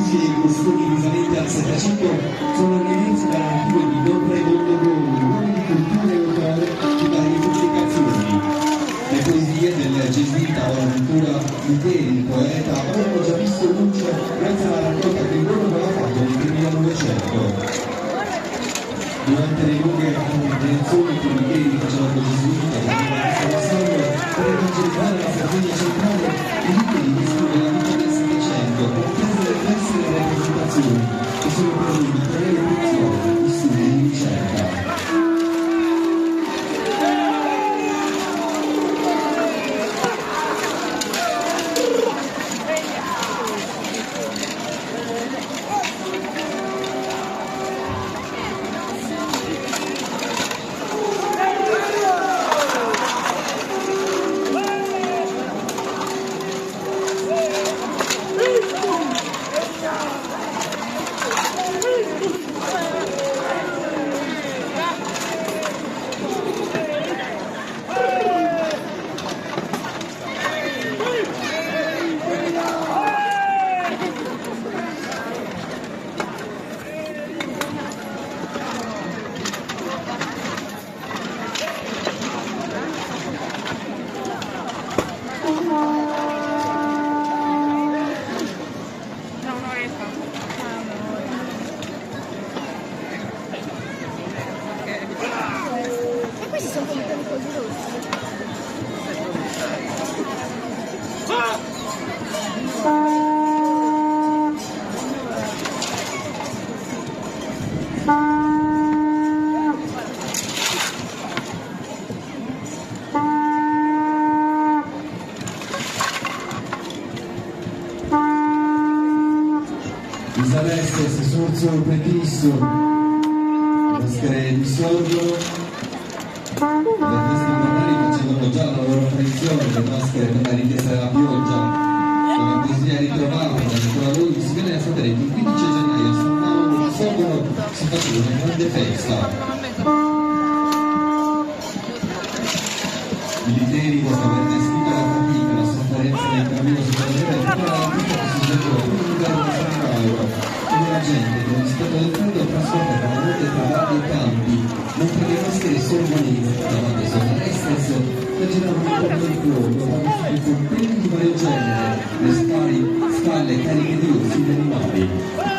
usi e costumi risalenti al Settecento sono resi dall'archivio di Don Raimondo Goni, uomo di cultura e autore di varie pubblicazioni. Le poesie del gesuita Bonaventura Luteri, poeta, avevano già visto luce grazie alla raccolta che loro aveva fatto nel 1900. Durante le lunghe intervenzioni che Micheli faceva con gesuita per evangelizzare la Sardegna centrale, i Micheli descrive la vita del Settecento, comprese le diverse rappresentazioni che sono per lui materiale prezioso di studi e di ricerca. Questi sono tutti un po' di rossi. Isaleste si sorso prefisso, maschere di sordo. Le feste invernali facevano già la loro tradizione, le maschere per la richiesta della pioggia. Una poesia ritrovata da Nicola Lodi si viene a sapere che il 15 gennaio a San Mauro di Sorgono si faceva una grande festa. I literi, dopo aver descritto la fatica, la sofferenza del cammino si faceva e tutta la vita che si svolgeva all'interno di San Mauro, come la gente, con rispetto del freddo, trascorreva la notte tra vari e campi, mentre le maschere sorgonesi davanti ai sottorestes giravano intorno al fuoco, travestiti con peli di vario genere, le spalle cariche di orsi e di animali.